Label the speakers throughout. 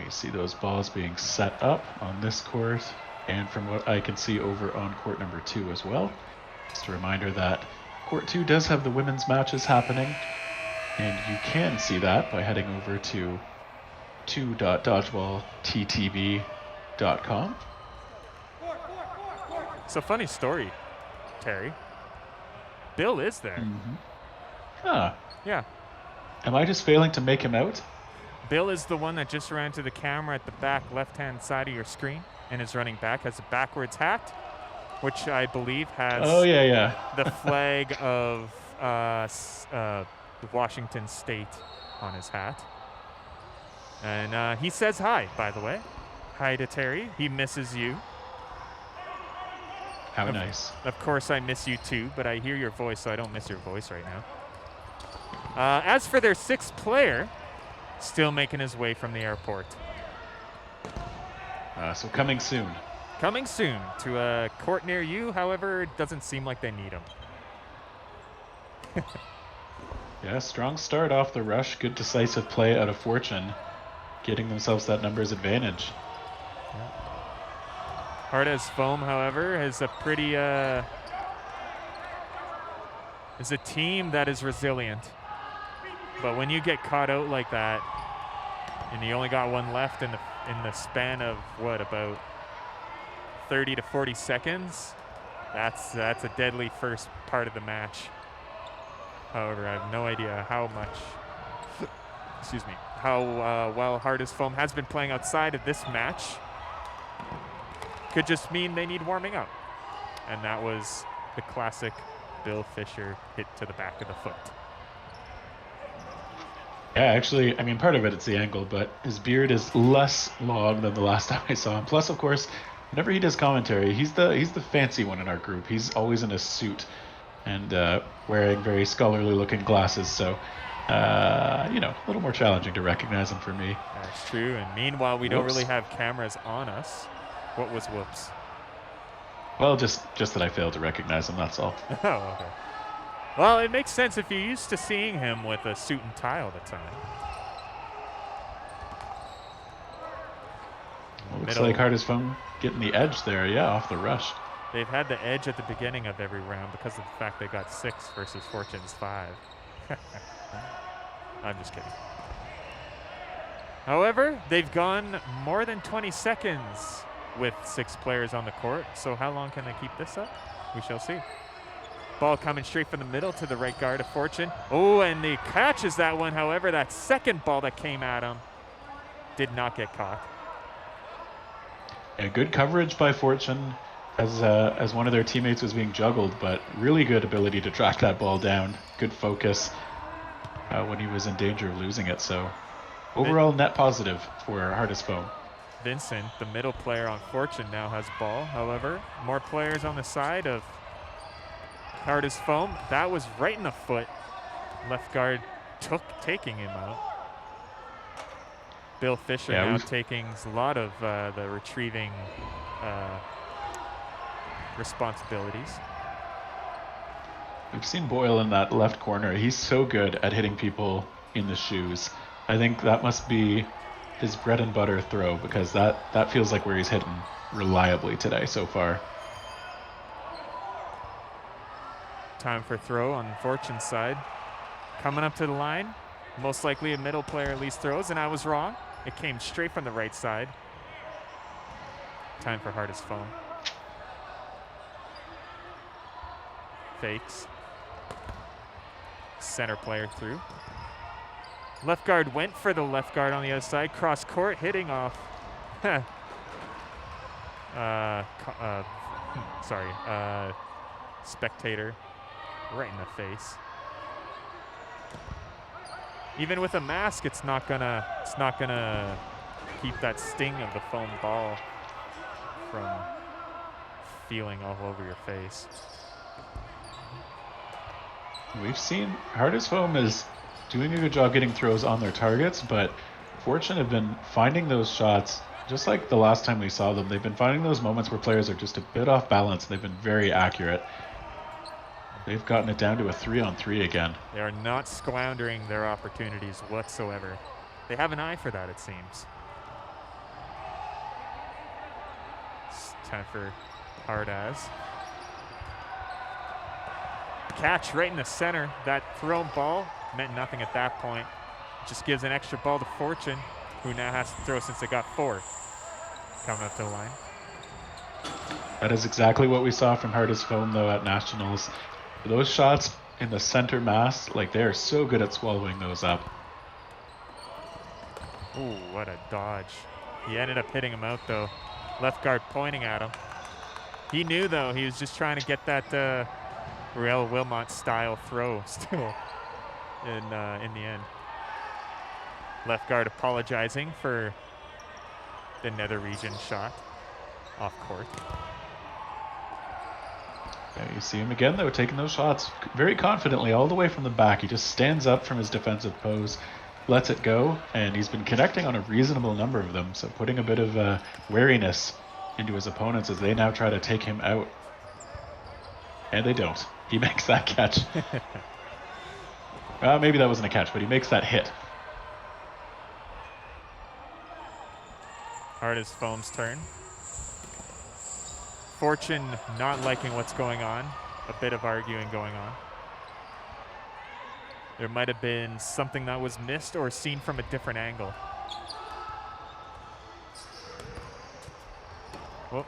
Speaker 1: We see those balls being set up on this court, and from what I can see over on court number 2 as well. Just a reminder that court 2 does have the women's matches happening, and you can see that by heading over to 2.dodgeballttb.com.
Speaker 2: It's a funny story, Terry. Bill is there.
Speaker 1: Mm-hmm. Huh.
Speaker 2: Yeah.
Speaker 1: Am I just failing to make him out?
Speaker 2: Bill is the one that just ran to the camera at the back left-hand side of your screen and is running back, has a backwards hat, which I believe has the flag of Washington State on his hat. And he says hi, by the way. Hi to Terry. He misses you.
Speaker 1: How nice.
Speaker 2: Of course, I miss you too, but I hear your voice, so I don't miss your voice right now. As for their 6th player, still making his way from the airport.
Speaker 1: So coming soon.
Speaker 2: Coming soon to a court near you. However, it doesn't seem like they need him.
Speaker 1: Yeah, strong start off the rush. Good decisive play out of Fortune, getting themselves that numbers advantage.
Speaker 2: Yeah. Hard as Foam, however, is a pretty is a team that is resilient. But when you get caught out like that, and you only got one left in the span of what, about 30 to 40 seconds, that's a deadly first part of the match. However, I have no idea how much, excuse me, how well Hard as Foam has been playing outside of this match. Could just mean they need warming up. And that was the classic Bill Fisher hit to the back of the foot.
Speaker 1: Yeah, actually, I mean, part of it's the angle, but his beard is less long than the last time I saw him. Plus, of course, whenever he does commentary, he's the fancy one in our group. He's always in a suit and wearing very scholarly-looking glasses, so, a little more challenging to recognize him for me.
Speaker 2: That's true, and meanwhile, we don't really have cameras on us. What was whoops?
Speaker 1: Well, just that I failed to recognize him, that's all.
Speaker 2: Oh, okay. Well, it makes sense if you're used to seeing him with a suit and tie all the time.
Speaker 1: Well, looks like Hard as Foam getting the edge there, off the rush.
Speaker 2: They've had the edge at the beginning of every round because of the fact they got 6 versus Fortune's 5. I'm just kidding. However, they've gone more than 20 seconds with 6 players on the court, so how long can they keep this up? We shall see. Ball coming straight from the middle to the right guard of Fortune. Oh, and he catches that one. However, that second ball that came at him did not get caught.
Speaker 1: Yeah, good coverage by Fortune as one of their teammates was being juggled, but really good ability to track that ball down. Good focus when he was in danger of losing it. So overall net positive for Hard as Foam.
Speaker 2: Vincent, the middle player on Fortune, now has ball. However, more players on the side of Hard as Foam. That was right in the foot. Left guard taking him out. Bill Fisher now taking a lot of the retrieving responsibilities.
Speaker 1: We've seen Boyle in that left corner. He's so good at hitting people in the shoes. I think that must be his bread and butter throw, because that feels like where he's hitting reliably today so far.
Speaker 2: Time for throw on Fortune's side. Coming up to the line. Most likely a middle player at least throws, and I was wrong. It came straight from the right side. Time for Hard as Foam. Fakes. Center player through. Left guard went for the left guard on the other side. Cross court, hitting off. Spectator right in the face. Even with a mask, it's not gonna keep that sting of the foam ball from feeling all over your face.
Speaker 1: We've seen Hard as Foam is doing a good job getting throws on their targets, but Fortune have been finding those shots just like the last time we saw them. They've been finding those moments where players are just a bit off balance. They've been very accurate. They've gotten it down to a 3-on-3 again.
Speaker 2: They are not squandering their opportunities whatsoever. They have an eye for that, it seems. Time for Hardaz. Catch right in the center. That thrown ball meant nothing at that point. Just gives an extra ball to Fortune, who now has to throw since they got 4 coming up to the line.
Speaker 1: That is exactly what we saw from Hardest Foam, though, at Nationals. Those shots in the center mass, like, they are so good at swallowing those up.
Speaker 2: Ooh, what a dodge. He ended up hitting him out, though. Left guard pointing at him. He knew, though, he was just trying to get that Real Wilmot style throw still in the end. Left guard apologizing for the nether region shot off court.
Speaker 1: Yeah, you see him again, though, taking those shots very confidently all the way from the back. He just stands up from his defensive pose, lets it go, and he's been connecting on a reasonable number of them, so putting a bit of wariness into his opponents as they now try to take him out. And they don't. He makes that catch. Maybe that wasn't a catch, but he makes that hit.
Speaker 2: Hardest Foam's turn. Fortune not liking what's going on. A bit of arguing going on. There might have been something that was missed or seen from a different angle. Whoop.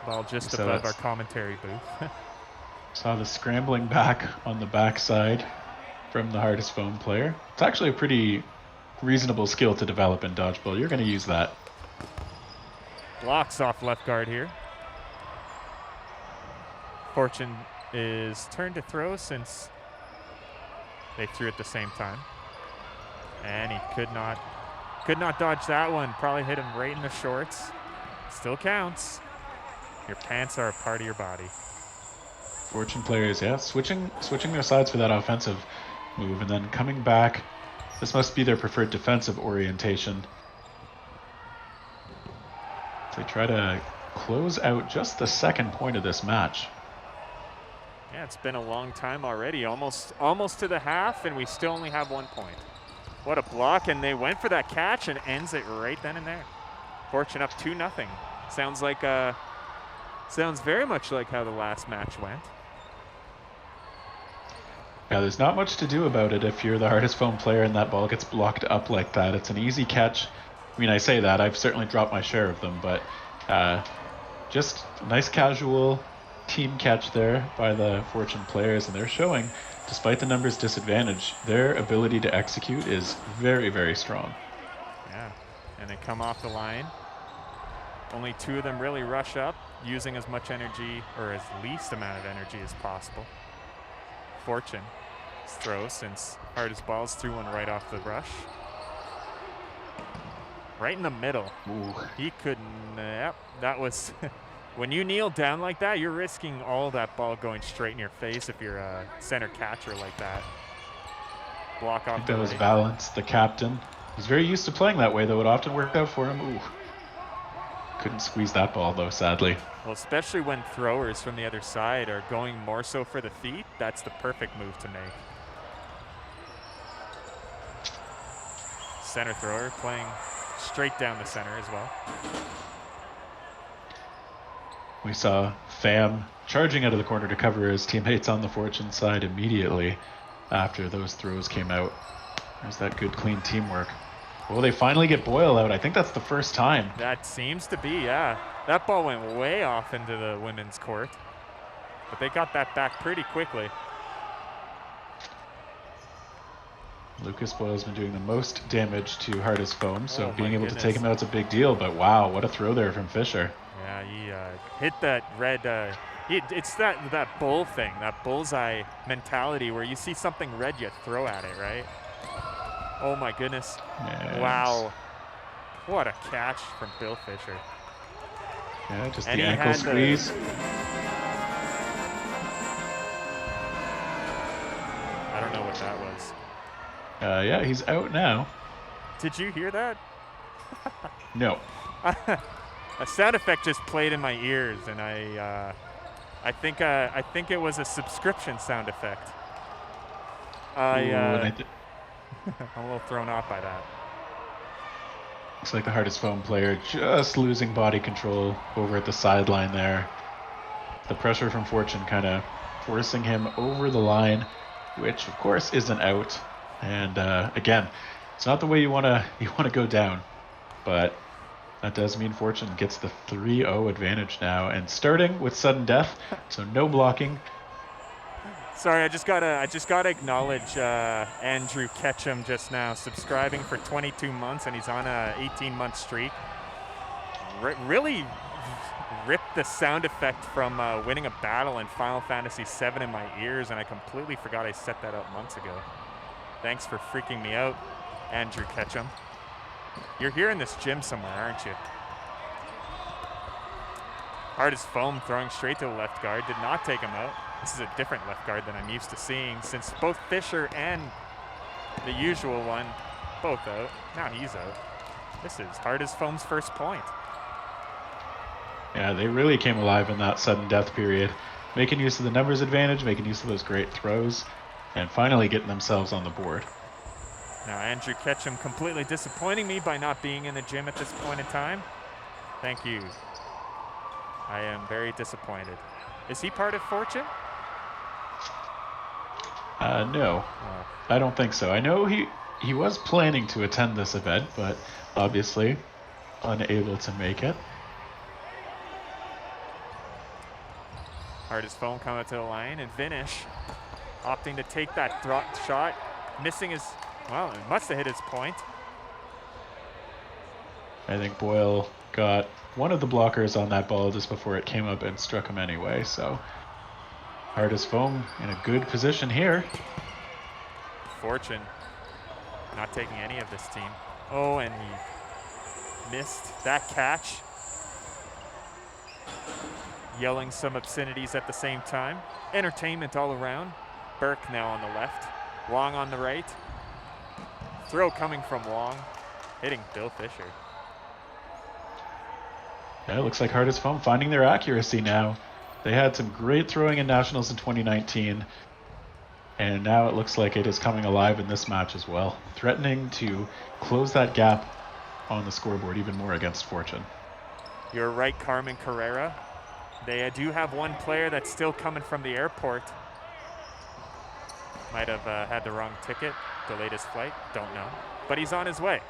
Speaker 2: Ball just
Speaker 1: So
Speaker 2: above our commentary booth.
Speaker 1: Saw the scrambling back on the backside from the Hardest Foam player. It's actually a pretty reasonable skill to develop in dodgeball. You're going to use that.
Speaker 2: Blocks off left guard here. Fortune is turned to throw since they threw at the same time. And he could not dodge that one. Probably hit him right in the shorts. Still counts. Your pants are a part of your body.
Speaker 1: Fortune players, yeah, switching their sides for that offensive move and then coming back. This must be their preferred defensive orientation. They try to close out just the second point of this match.
Speaker 2: Yeah, it's been a long time already. Almost to the half, and we still only have 1 point. What a block, and they went for that catch and ends it right then and there. Fortune up 2-0. Sounds very much like how the last match went.
Speaker 1: Yeah, there's not much to do about it if you're the Hardest Foam player and that ball gets blocked up like that. It's an easy catch. I mean, I say that. I've certainly dropped my share of them, but just a nice casual team catch there by the Fortune players, and they're showing, despite the numbers disadvantage, their ability to execute is very, very strong.
Speaker 2: Yeah, and they come off the line. Only 2 of them really rush up, using as much energy, or as least amount of energy as possible. Fortune throw, since Hardest Balls threw one right off the rush. Right in the middle.
Speaker 1: Ooh.
Speaker 2: He couldn't, yep, that was, when you kneel down like that, you're risking all that ball going straight in your face if you're a center catcher like that. Block off the
Speaker 1: That was
Speaker 2: right.
Speaker 1: Valance, the captain. He's very used to playing that way, though. It often worked out for him. Ooh. Couldn't squeeze that ball, though, sadly.
Speaker 2: Well, especially when throwers from the other side are going more so for the feet, that's the perfect move to make. Center thrower playing straight down the center as well.
Speaker 1: We saw Pham charging out of the corner to cover his teammates on the Fortune side immediately after those throws came out. There's that good, clean teamwork. Well, they finally get Boyle out. I think that's the first time.
Speaker 2: That seems to be, yeah. That ball went way off into the women's court. But they got that back pretty quickly.
Speaker 1: Lucas Boyle's been doing the most damage to Hardest Foam, so being able to take him out is a big deal. But wow, what a throw there from Fisher.
Speaker 2: Yeah, he hit that red. It's that bull thing, that bullseye mentality where you see something red, you throw at it, right? Oh my goodness.
Speaker 1: Yes.
Speaker 2: Wow. What a catch from Bill Fisher.
Speaker 1: Yeah, just
Speaker 2: And
Speaker 1: the
Speaker 2: he
Speaker 1: ankle
Speaker 2: had
Speaker 1: squeeze.
Speaker 2: I don't know what that was.
Speaker 1: Yeah, he's out now.
Speaker 2: Did you hear that?
Speaker 1: No.
Speaker 2: A sound effect just played in my ears, and I think it was a subscription sound effect.
Speaker 1: Ooh,
Speaker 2: I'm a little thrown off by that.
Speaker 1: Looks like the hardest foam player just losing body control over at the sideline there. The pressure from Fortune kind of forcing him over the line, which of course isn't out. And again, it's not the way you want to go down, but that does mean Fortune gets the 3-0 advantage now, and starting with sudden death, so no blocking.
Speaker 2: Sorry, I just gotta acknowledge Andrew Ketchum just now, subscribing for 22 months, and he's on a 18-month streak. Really ripped the sound effect from winning a battle in Final Fantasy VII in my ears, and I completely forgot I set that up months ago. Thanks for freaking me out, Andrew Ketchum. You're here in this gym somewhere, aren't you? Hardest foam throwing straight to the left guard, did not take him out. This is a different left guard than I'm used to seeing, since both Fisher and the usual one both out. Now he's out. This is hardest foam's first point.
Speaker 1: Yeah, they really came alive in that sudden death period, making use of the numbers advantage, making use of those great throws, and finally getting themselves on the board.
Speaker 2: Now Andrew Ketchum completely disappointing me by not being in the gym at this point in time. Thank you. I am very disappointed. Is he part of Fortune?
Speaker 1: No, I don't think so. I know he was planning to attend this event, but obviously unable to make it.
Speaker 2: Hardest foam coming to the line, and Vinish opting to take that drop shot, missing his, well, it must have hit his point.
Speaker 1: I think Boyle got one of the blockers on that ball just before it came up and struck him anyway, so hardest foam in a good position here.
Speaker 2: Fortune not taking any of this team. Oh, and he missed that catch. Yelling some obscenities at the same time. Entertainment all around. Burke now on the left. Wong on the right. Throw coming from Wong, hitting Bill Fisher.
Speaker 1: Yeah, it looks like hardest foam finding their accuracy now. They had some great throwing in Nationals in 2019, and now it looks like it is coming alive in this match as well, threatening to close that gap on the scoreboard even more against Fortune.
Speaker 2: You're right, Carmen Carrera. They do have one player that's still coming from the airport. Might have had the wrong ticket, delayed his flight, don't know. But he's on his way.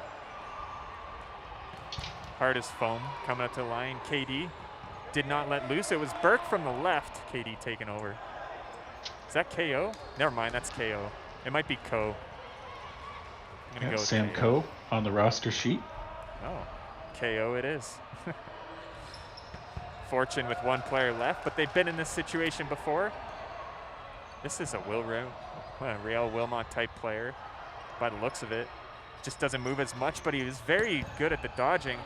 Speaker 2: Hardest foam coming up to the line. KD did not let loose. It was Burke from the left. KD taking over. Is that KO? Never mind, that's KO. It might be Co. I'm gonna go with
Speaker 1: Sam
Speaker 2: KO.
Speaker 1: Coe on the roster sheet.
Speaker 2: Oh, KO it is. Fortune with one player left, but they've been in this situation before. This is a Real Wilmot type player by the looks of it. Just doesn't move as much, but he was very good at the dodging.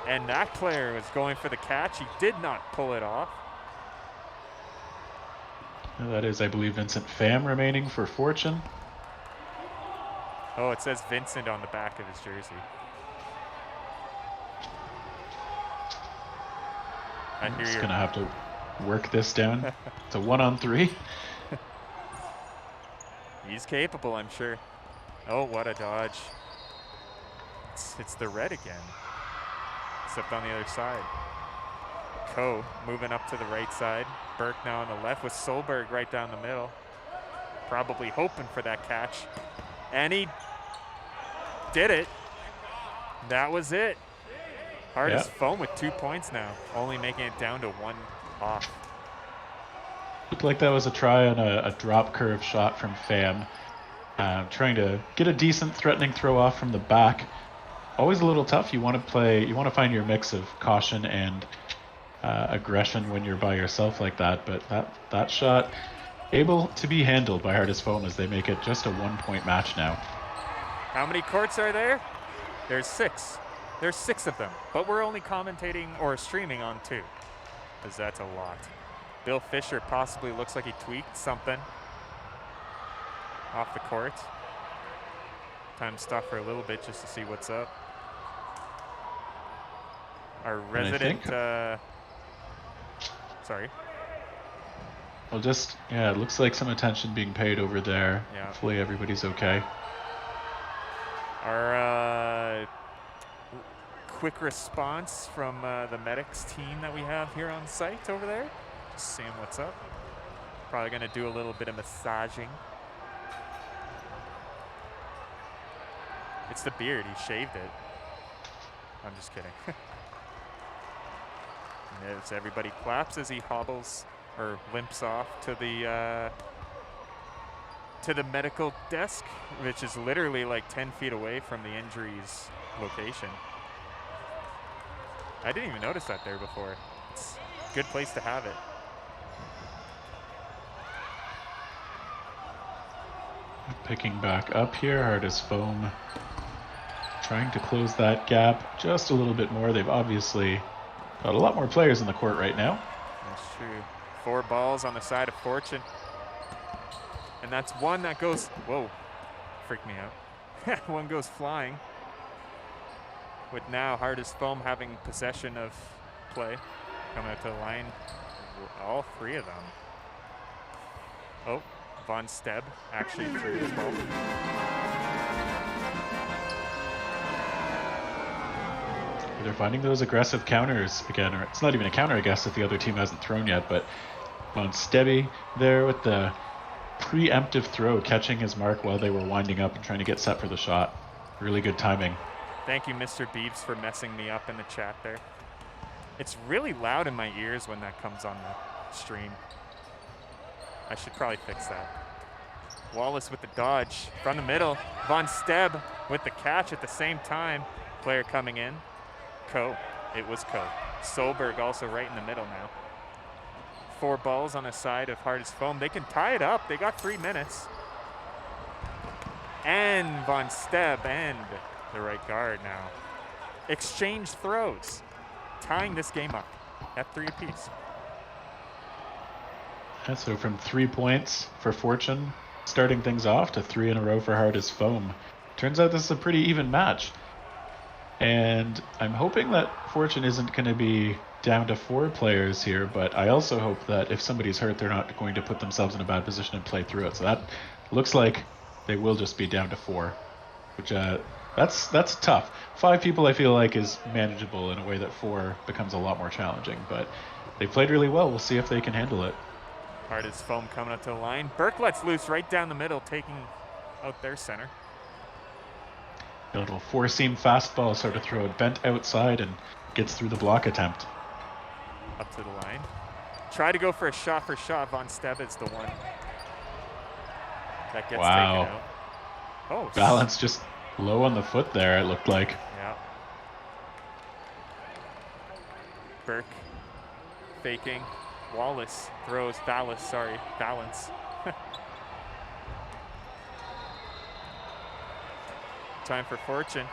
Speaker 2: And that player was going for the catch. He did not pull it off.
Speaker 1: That is, I believe, Vincent Pham remaining for Fortune.
Speaker 2: Oh, it says Vincent on the back of his jersey.
Speaker 1: I'm just going to have to work this down. It's a 1-on-3.
Speaker 2: He's capable, I'm sure. Oh, what a dodge. It's the red again, except on the other side. Co moving up to the right side. Burke now on the left with Solberg right down the middle. Probably hoping for that catch. And he did it. That was it. Hardest foam with 2 points now, only making it down to one off.
Speaker 1: Looked like that was a try on a drop curve shot from Pham. Trying to get a decent threatening throw off from the back. Always a little tough. You want to find your mix of caution and aggression when you're by yourself like that. But that shot able to be handled by hardest foam as they make it just a 1-point match now.
Speaker 2: How many courts are there? There's 6. There's 6 of them, but we're only commentating or streaming on 2, because that's a lot. Bill Fisher possibly looks like he tweaked something off the court. Time to stop for a little bit just to see what's up. Our resident, sorry.
Speaker 1: Well, it looks like some attention being paid over there.
Speaker 2: Yeah.
Speaker 1: Hopefully everybody's okay.
Speaker 2: Our quick response from the medics team that we have here on site over there. Just seeing what's up. Probably gonna do a little bit of massaging. It's the beard, he shaved it. I'm just kidding. And as everybody claps as he hobbles or limps off to the medical desk, which is literally like 10 feet away from the injuries location. I didn't even notice that there before. It's a good place to have it.
Speaker 1: Picking back up here, hard as foam. Trying to close that gap just a little bit more. They've obviously got a lot more players in the court right now.
Speaker 2: That's true. 4 balls on the side of Fortune. And that's one that goes, whoa, freaked me out. One goes flying. With now hard as foam having possession of play. Coming out to the line, all 3 of them. Oh, Von Steb actually threw his ball.
Speaker 1: They're finding those aggressive counters again, or it's not even a counter, I guess, if the other team hasn't thrown yet, but Von Stebby there with the preemptive throw, catching his mark while they were winding up and trying to get set for the shot. Really good timing.
Speaker 2: Thank you, Mr. Beeves, for messing me up in the chat there. It's really loud in my ears when that comes on the stream. I should probably fix that. Wallace with the dodge from the middle. Von Steb with the catch at the same time. Player coming in. Coe. It was Coe. Solberg also right in the middle now. 4 balls on the side of hard as foam. They can tie it up. They got 3 minutes. And Von Steb and the right guard now. Exchange throws. Tying this game up at 3 apiece.
Speaker 1: And so from 3 points for Fortune, starting things off, to 3 in a row for hard as foam. Turns out this is a pretty even match. And I'm hoping that Fortune isn't going to be down to 4 players here, but I also hope that if somebody's hurt, they're not going to put themselves in a bad position and play through it. So that looks like they will just be down to 4, which that's tough. 5 people I feel like is manageable in a way that 4 becomes a lot more challenging, but they played really well. We'll see if they can handle it.
Speaker 2: Hard as foam coming up to the line. Burke lets loose right down the middle, taking out their center.
Speaker 1: A little 4-seam fastball sort of throw, bent outside and gets through the block attempt.
Speaker 2: Up to the line. Try to go for a shot for shot. Von Steb is the one that gets taken out. Oh,
Speaker 1: balance just low on the foot there, it looked like.
Speaker 2: Yeah. Burke faking. Wallace throws. Balance. Time for Fortune.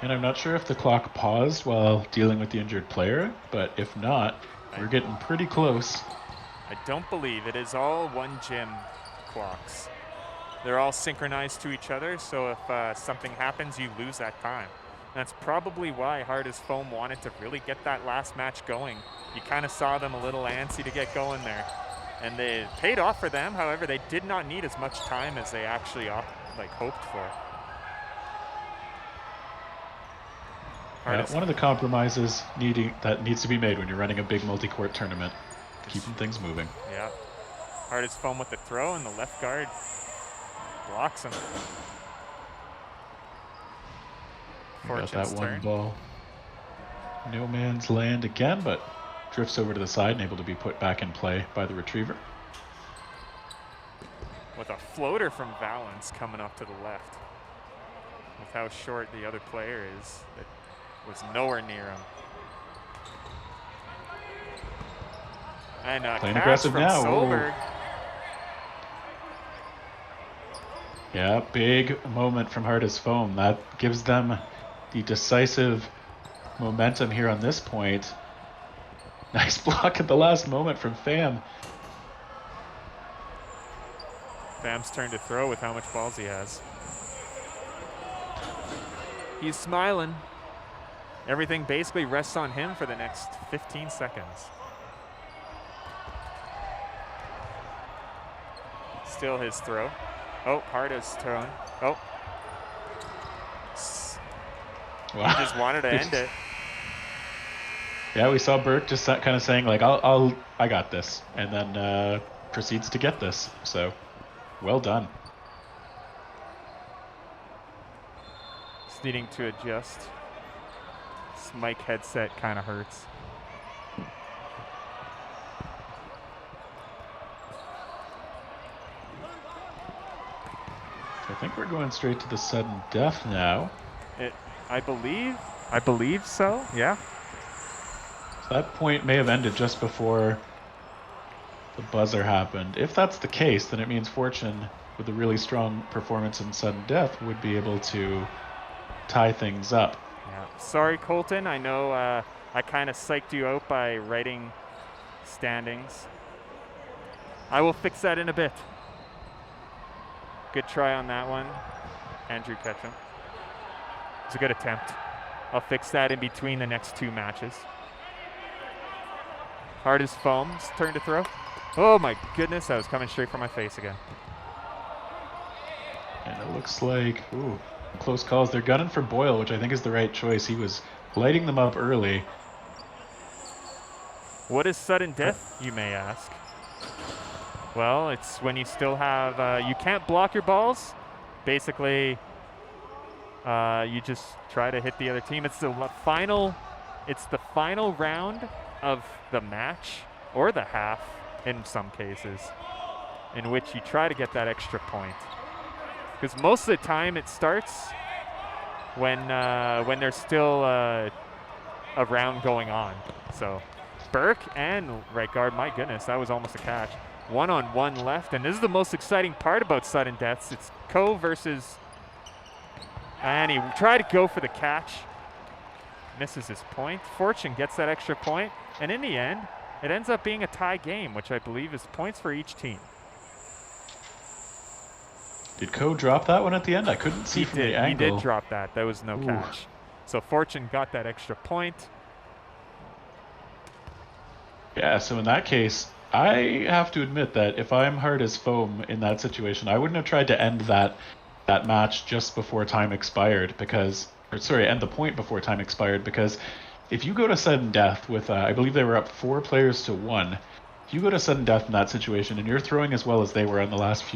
Speaker 1: And I'm not sure if the clock paused while dealing with the injured player, but if not, we're getting pretty close.
Speaker 2: I don't believe it is all one gym clocks. They're all synchronized to each other, so if something happens, you lose that time. That's probably why hard as foam wanted to really get that last match going. You kind of saw them a little antsy to get going there. And they paid off for them. However, they did not need as much time as they actually hoped for.
Speaker 1: One of the compromises that needs to be made when you're running a big multi-court tournament. Keeping things moving.
Speaker 2: Yeah. Hard as foam with the throw, and the left guard blocks him.
Speaker 1: Got that one ball. No man's land again, but drifts over to the side and able to be put back in play by the retriever.
Speaker 2: With a floater from Valance coming up to the left. With how short the other player is, it was nowhere near him. And
Speaker 1: playing
Speaker 2: catch
Speaker 1: aggressive
Speaker 2: from
Speaker 1: now.
Speaker 2: Solberg.
Speaker 1: Yeah, big moment from hard as foam. That gives them the decisive momentum here on this point. Nice block at the last moment from Pham.
Speaker 2: Pham's turn to throw with how much balls he has. He's smiling. Everything basically rests on him for the next 15 seconds. Still his throw. Oh, Hart is throwing. Oh.
Speaker 1: Wow.
Speaker 2: He just wanted to end it.
Speaker 1: Yeah, we saw Burke just kind of saying like, I got this, and then proceeds to get this. So, well done.
Speaker 2: Just needing to adjust. This mic headset kind of hurts.
Speaker 1: I think we're going straight to the sudden death now.
Speaker 2: I believe so. Yeah.
Speaker 1: So that point may have ended just before the buzzer happened. If that's the case, then it means Fortune, with a really strong performance in sudden death, would be able to tie things up.
Speaker 2: Yeah. Sorry, Colton. I know I kind of psyched you out by writing standings. I will fix that in a bit. Good try on that one, Andrew Ketchum. It's a good attempt. I'll fix that in between the next two matches. Hard as foam's turn to throw. Oh my goodness, that was coming straight for my face again.
Speaker 1: And it looks like, close calls. They're gunning for Boyle, which I think is the right choice. He was lighting them up early.
Speaker 2: What is sudden death, you may ask? Well, it's when you still have, you can't block your balls. Basically, you just try to hit the other team. It's the final round of the match, or the half in some cases, in which you try to get that extra point. Because most of the time it starts when there's still a round going on. So Burke and right guard, my goodness, that was almost a catch. 1-on-1 left, and this is the most exciting part about sudden deaths. It's Co versus, and he tried to go for the catch. Misses his point. Fortune gets that extra point, and in the end, it ends up being a tie game, which I believe is points for each team.
Speaker 1: Did Co drop that one at the end? I couldn't see from the angle.
Speaker 2: He did drop that. That was no catch. So Fortune got that extra point.
Speaker 1: Yeah, so in that case, I have to admit that if I'm hard as foam in that situation, I wouldn't have tried to end that match just before time expired end the point before time expired, because if you go to sudden death with, I believe they were up 4 players to 1, if you go to sudden death in that situation and you're throwing as well as they were in the last few